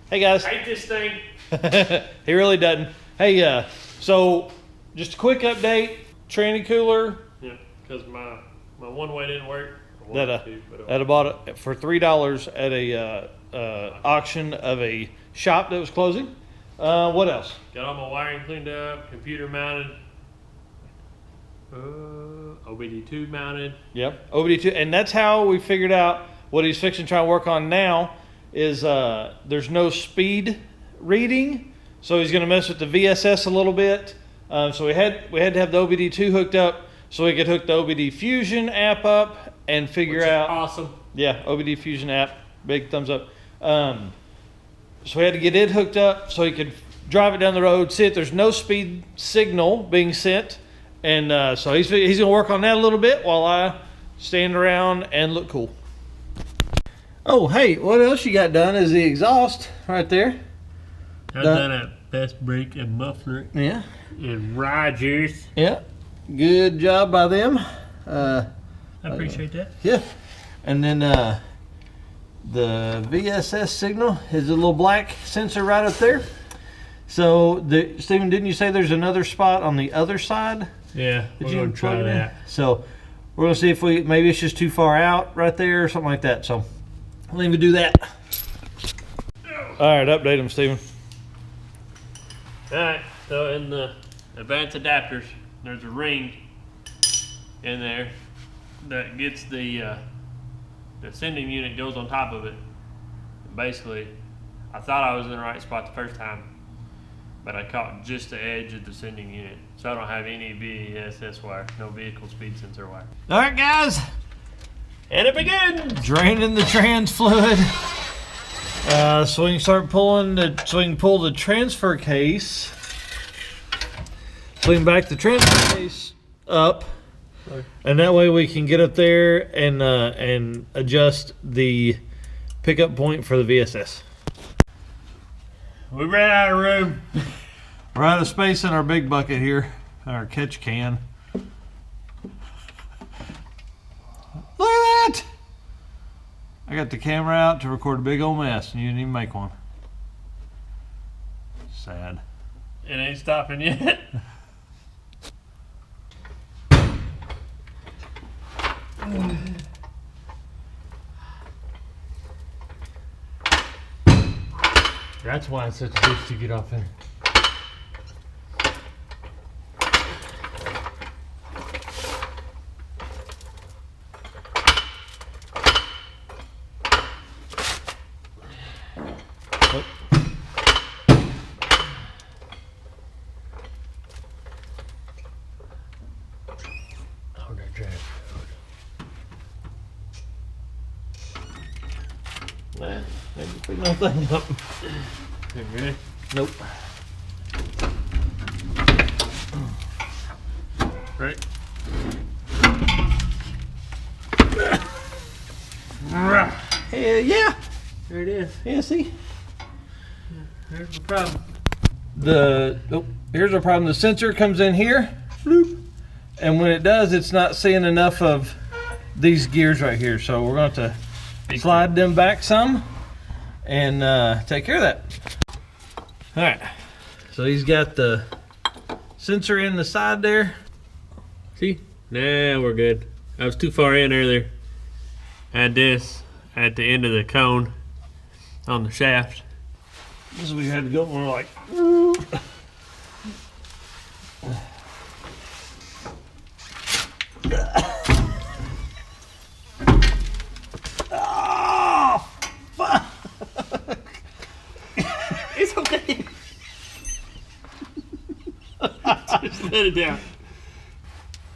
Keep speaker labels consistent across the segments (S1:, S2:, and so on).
S1: Hey guys.
S2: I hate this thing.
S1: He really doesn't. Hey, so just a quick update. Tranny cooler.
S2: Yeah, because my one way didn't work.
S1: That I bought it for $3 at a auction of a shop that was closing. What else?
S2: Got all my wiring cleaned up, computer mounted, OBD2 mounted.
S1: Yep, OBD2, and that's how we figured out what he's fixing to try to work on now is there's no speed reading, so he's going to mess with the VSS a little bit. So we had to have the OBD2 hooked up so we could hook the OBD Fusion app up and figure out.
S2: Awesome.
S1: Yeah, OBD Fusion app, big thumbs up. So we had to get it hooked up so he could drive it down the road, see it. There's no speed signal being sent. And so he's going to work on that a little bit while I stand around and look cool. Oh, hey, what else you got done is the exhaust right there.
S2: I've done a best brake and muffler.
S1: Yeah.
S2: And Rogers.
S1: Yeah. Good job by them.
S2: I appreciate that.
S1: Yeah. And then the VSS signal is a little black sensor right up there. So, Stephen, didn't you say there's another spot on the other side?
S2: Yeah, we're going to try that.
S1: So, we're going to see if maybe it's just too far out right there or something like that. So, we'll even do that. All right, update them, Stephen.
S2: All right, so in the advanced adapters, there's a ring in there that gets the sending unit goes on top of it. Basically, I thought I was in the right spot the first time, but I caught just the edge of the sending unit. So I don't have any VSS wire, no vehicle speed sensor wire.
S1: All right, guys.
S2: And it begins!
S1: Draining the trans fluid. So we can start pulling so we can pull the transfer case. Swing back the transfer case up. And that way we can get up there and adjust the pickup point for the VSS.
S2: We ran out of room.
S1: We're out of space in our big bucket here, our catch can. Look at that! I got the camera out to record a big old mess and you didn't even make one. Sad.
S2: It ain't stopping yet. That's why it's such a bitch to get off in.
S1: Nah, maybe pick nothing up.
S2: You ready?
S1: Nope.
S2: Right.
S1: Hell yeah!
S2: There it is.
S1: Yeah, see?
S2: There's the problem.
S1: Here's our problem. The sensor comes in here, bloop, and when it does, it's not seeing enough of these gears right here. So we're going to have to slide them back some and take care of that. All right. So he's got the sensor in the side there.
S2: See? Nah, we're good. I was too far in earlier. I had this at the end of the cone on the shaft.
S1: This is where you had to go more like. Oh, fuck.
S2: It's okay. Just let it down.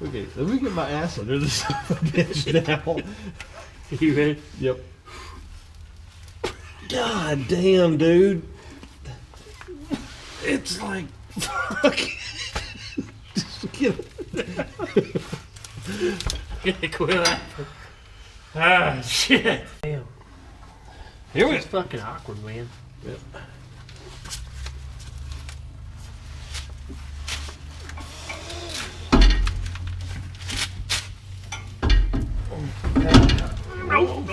S1: Okay, let me get my ass under this bitch now.
S2: You ready?
S1: Yep. God damn, dude. It's like, fuck. Just get it.
S2: Get it, quit that. Ah, shit. Damn.
S1: Here we go.
S2: It's fucking awkward, man.
S1: Yep.
S2: No.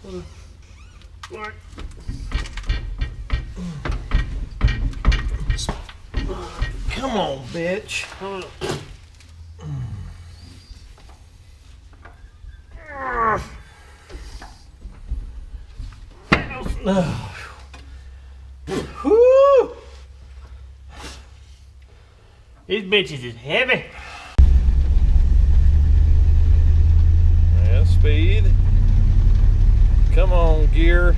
S2: What?
S1: Come on, bitch.
S2: Hold on.
S1: Woo!
S2: These bitches is heavy.
S1: Yeah, speed. Come on, gear.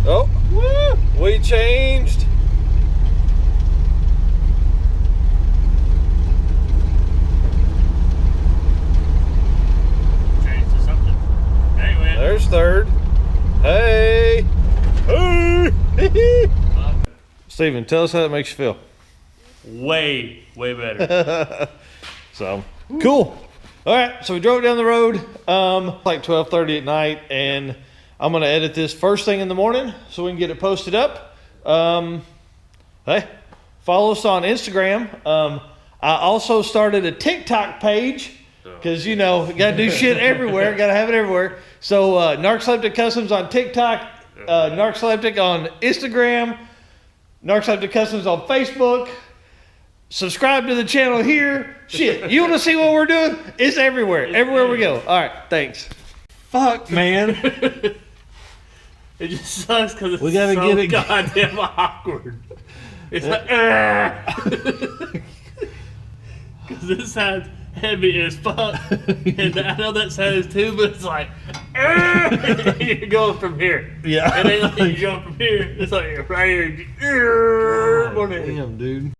S1: Oh, woo! We changed.
S2: Change to something. There you went.
S1: There's third. Hey! Hey! Steven, tell us how that makes you feel.
S2: Way better.
S1: So, cool. All right, so we drove down the road like 12:30 at night, and I'm going to edit this first thing in the morning so we can get it posted up. Hey, follow us on Instagram. I also started a TikTok page because, you know, got to do shit everywhere. Got to have it everywhere. So, Narxoleptic Customs on TikTok, Narxoleptic on Instagram, Narxoleptic Customs on Facebook. Subscribe to the channel here. Shit, you want to see what we're doing? It's everywhere. Everywhere we go. All right, thanks. Fuck, man.
S2: It just sucks because it's
S1: We gotta
S2: so
S1: get it-
S2: goddamn awkward. It's like, because this side's heavy as fuck, and I know that side is too, but it's like, you're going from here.
S1: Yeah.
S2: It ain't like you're going from here. It's like you're right here.
S1: Damn, dude.